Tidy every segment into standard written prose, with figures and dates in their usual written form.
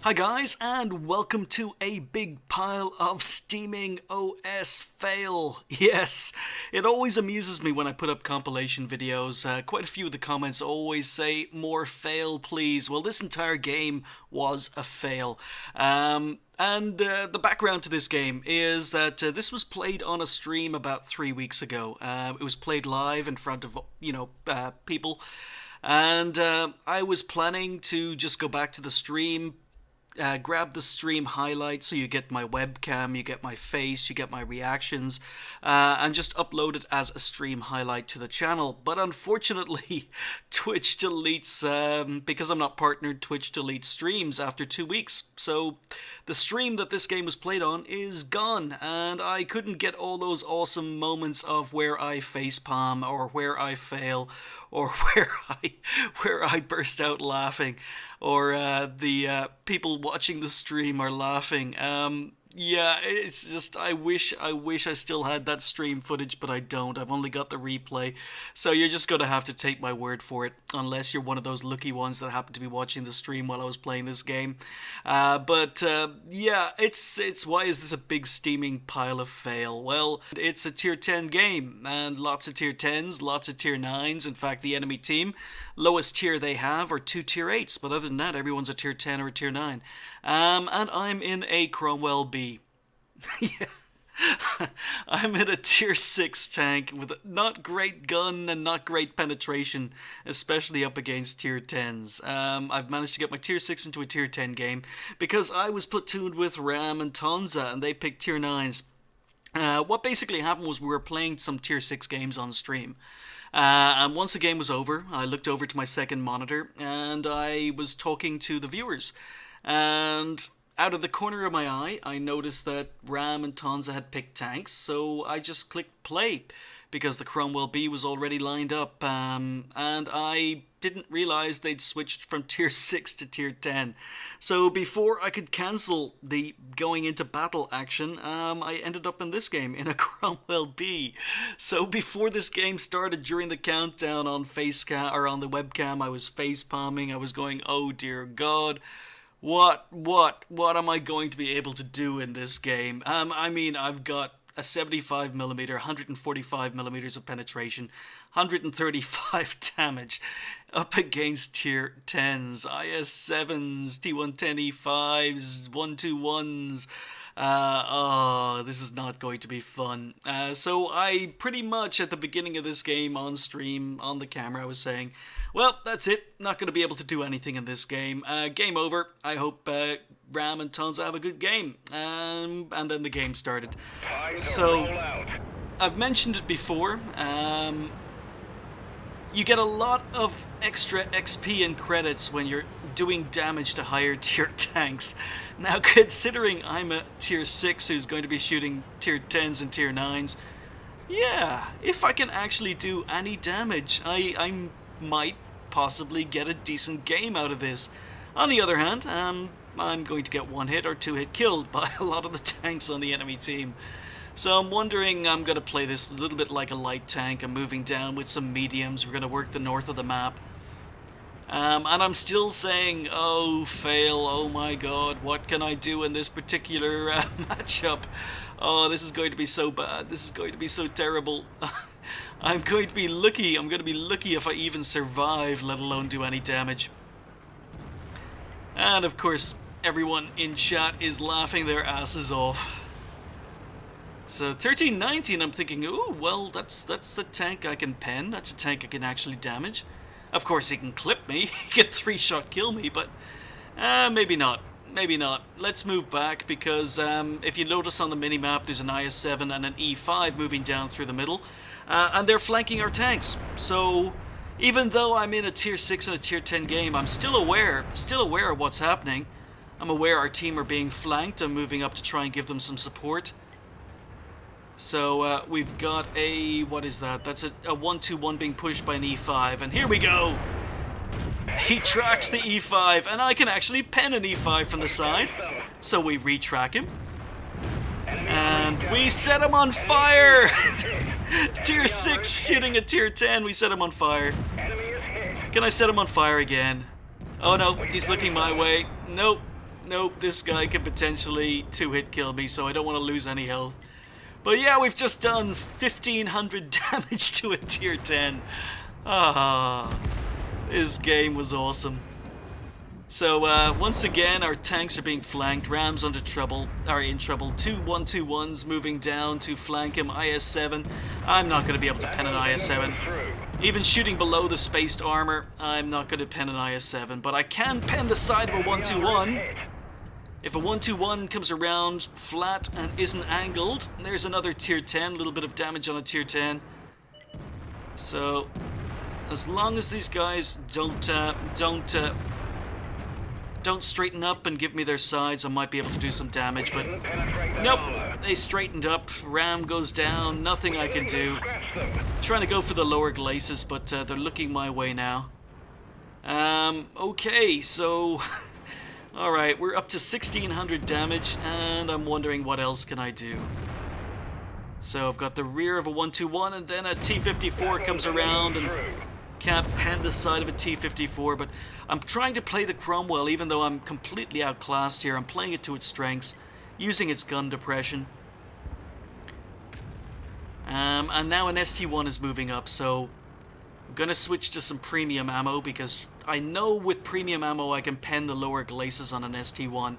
Hi guys, and welcome to a big pile of steaming OS fail. Yes, it always amuses me when I put up compilation videos. Quite a few of the comments always say, more fail please. Well, this entire game was a fail. The background to this game is that this was played on a stream about 3 weeks ago. It was played live in front of, people. And I was planning to just go back to the stream, grab the stream highlight, so you get my webcam, you get my face, you get my reactions, and just upload it as a stream highlight to the channel. But unfortunately, Twitch deletes, because I'm not partnered, Twitch deletes streams after 2 weeks. So the stream that this game was played on is gone, and I couldn't get all those awesome moments of where I facepalm, or where I fail, or where I burst out laughing, or the people watching the stream are laughing. Yeah, it's just, I wish I still had that stream footage, but I don't. I've only got the replay, so you're just going to have to take my word for it, unless you're one of those lucky ones that happened to be watching the stream while I was playing this game. Yeah, it's why is this a big steaming pile of fail? Well, it's a tier 10 game, and lots of tier 10s, lots of tier 9s. In fact, the enemy team, lowest tier they have are 2 tier 8s, but other than that, everyone's a tier 10 or a tier 9. And I'm in a Cromwell B. Yeah. I'm in a tier 6 tank with a not great gun and not great penetration, especially up against tier 10s. I've managed to get my tier 6 into a tier 10 game because I was platooned with Ram and Tonza, and they picked tier 9s. What basically happened was we were playing some tier 6 games on stream. And once the game was over, I looked over to my second monitor and I was talking to the viewers. And out of the corner of my eye, I noticed that Ram and Tonza had picked tanks, so I just clicked play because the Cromwell B was already lined up, and I didn't realize they'd switched from tier 6 to tier 10. So before I could cancel the going into battle action, I ended up in this game in a Cromwell B. So before this game started, during the countdown on facecam or on the webcam, I was face palming. I was going, oh dear God. What am I going to be able to do in this game? I mean, I've got a 75mm, 145mm of penetration, 135 damage, up against tier 10s, IS-7s, T110E5s, 121s. This is not going to be fun. So I pretty much, at the beginning of this game on stream, on the camera, I was saying, well, that's it. Not going to be able to do anything in this game. Game over. I hope Ram and Tonza have a good game. And then the game started. So, I've mentioned it before. You get a lot of extra XP and credits when you're doing damage to higher tier tanks. Now, considering I'm a tier 6 who's going to be shooting tier 10s and tier 9s, yeah, if I can actually do any damage, I might possibly get a decent game out of this. On the other hand, I'm going to get 1 hit or 2 hit killed by a lot of the tanks on the enemy team. So I'm wondering, I'm going to play this a little bit like a light tank. I'm moving down with some mediums. We're going to work the north of the map. And I'm still saying, oh, fail, oh my god, what can I do in this particular matchup? Oh, this is going to be so bad. This is going to be so terrible. I'm going to be lucky. I'm going to be lucky if I even survive, let alone do any damage. And of course, everyone in chat is laughing their asses off. So 1319, I'm thinking, ooh, well, that's a tank I can pen. That's a tank I can actually damage. Of course, he can clip me. He can 3-shot kill me, but maybe not. Maybe not. Let's move back because if you notice on the minimap, there's an IS-7 and an E5 moving down through the middle. And they're flanking our tanks. So even though I'm in a tier 6 and a tier 10 game, I'm still aware of what's happening. I'm aware our team are being flanked. I'm moving up to try and give them some support. So we've got a, what is that? That's a 1-2-1 being pushed by an E5. And here we go. He tracks the E5, and I can actually pen an E5 from the side. So we retrack him. And we set him on fire! Tier 6 shooting a tier 10, we set him on fire. Can I set him on fire again? Oh no, he's looking my way. Nope. Nope, this guy could potentially two-hit kill me, so I don't want to lose any health. But yeah, we've just done 1,500 damage to a tier 10. Ah, this game was awesome. So once again, our tanks are being flanked. Rams are in trouble. Two 121s moving down to flank him. IS-7. I'm not going to be able to pen an IS-7. Even shooting below the spaced armor, I'm not going to pen an IS-7. But I can pen the side of a 121. If a 121 comes around flat and isn't angled, there's another tier 10. A little bit of damage on a tier 10. So as long as these guys don't straighten up and give me their sides, I might be able to do some damage, but nope, they straightened up. Ram goes down, nothing I can do. Trying to go for the lower glacis, but they're looking my way now. Okay, so alright, we're up to 1,600 damage, and I'm wondering what else can I do. So I've got the rear of a 121, and then a T-54 comes around and can't pen the side of a T-54, but I'm trying to play the Cromwell even though I'm completely outclassed here. I'm playing it to its strengths, using its gun depression. And now an ST-1 is moving up, so I'm going to switch to some premium ammo because I know with premium ammo I can pen the lower glacis on an ST-1.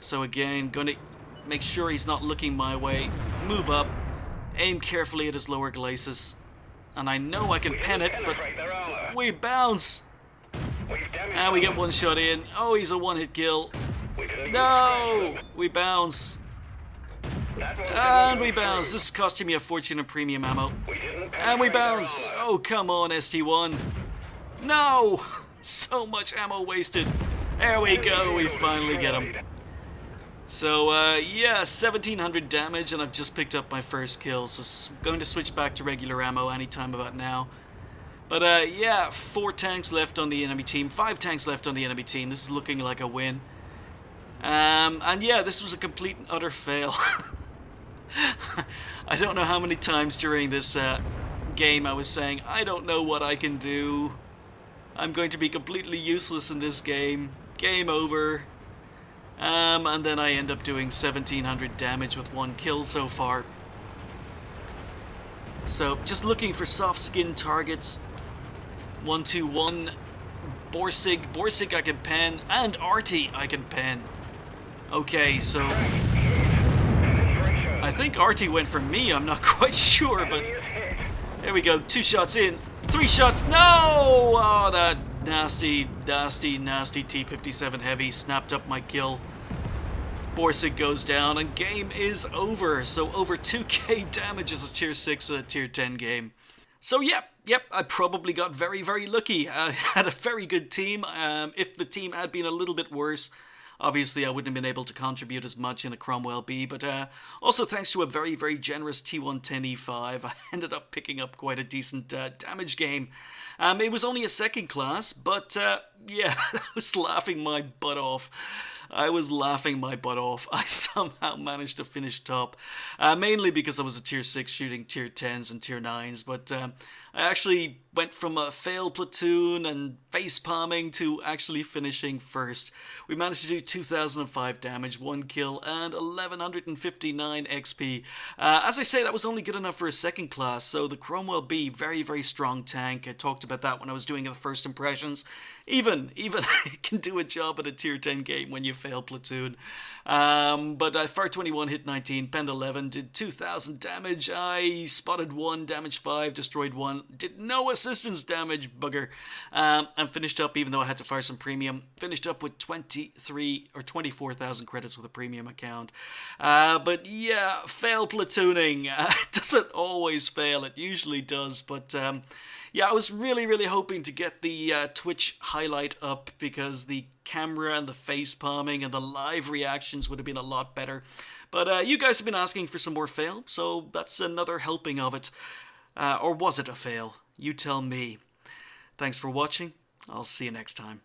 So again, going to make sure he's not looking my way. Move up, aim carefully at his lower glacis. And I know I can pen it, but we bounce. And we get one shot in. Oh, he's a one-hit kill. No! We bounce. And we bounce. This is costing me a fortune in premium ammo. And we bounce. Oh, come on, ST1. No! So much ammo wasted. There we go. We finally get him. So, yeah, 1,700 damage, and I've just picked up my first kill, so I'm going to switch back to regular ammo anytime about now. But, yeah, 4 tanks left on the enemy team, 5 tanks left on the enemy team. This is looking like a win. And, yeah, this was a complete and utter fail. I don't know how many times during this game I was saying, I don't know what I can do. I'm going to be completely useless in this game. Game over. And then I end up doing 1,700 damage with 1 kill so far. So, just looking for soft skin targets. 121, Borsig. Borsig I can pen, and Artie I can pen. Okay, so I think Artie went for me, I'm not quite sure, but there we go. 2 shots in, 3 shots, no! Oh, that nasty, nasty, nasty T-57 heavy snapped up my kill. Borsig goes down and game is over. So over 2k damage as a tier 6 and a tier 10 game. So yep, I probably got very, very lucky. I had a very good team. If the team had been a little bit worse, obviously I wouldn't have been able to contribute as much in a Cromwell B, but also thanks to a very, very generous T110E5, I ended up picking up quite a decent damage game. It was only a second class, but yeah, I was laughing my butt off. I somehow managed to finish top, mainly because I was a tier 6 shooting tier 10s and tier 9s, but I actually went from a fail platoon and face palming to actually finishing first. We managed to do 2,005 damage, 1 kill, and 1,159 XP. As I say, that was only good enough for a second class, so the Cromwell B, very, very strong tank. I talked about that when I was doing the first impressions. Even it can do a job at a tier 10 game when you fail platoon. But Fire 21 hit 19, penned 11, did 2,000 damage. I spotted 1, damaged 5, destroyed 1, did no assistance damage, bugger. And finished up, even though I had to fire some premium, finished up with 23 or 24,000 credits with a premium account. But yeah, fail platooning. It doesn't always fail, it usually does, but yeah, I was really, really hoping to get the Twitch highlight up because the camera and the face palming and the live reactions would have been a lot better. But you guys have been asking for some more fail, so that's another helping of it. Or was it a fail? You tell me. Thanks for watching. I'll see you next time.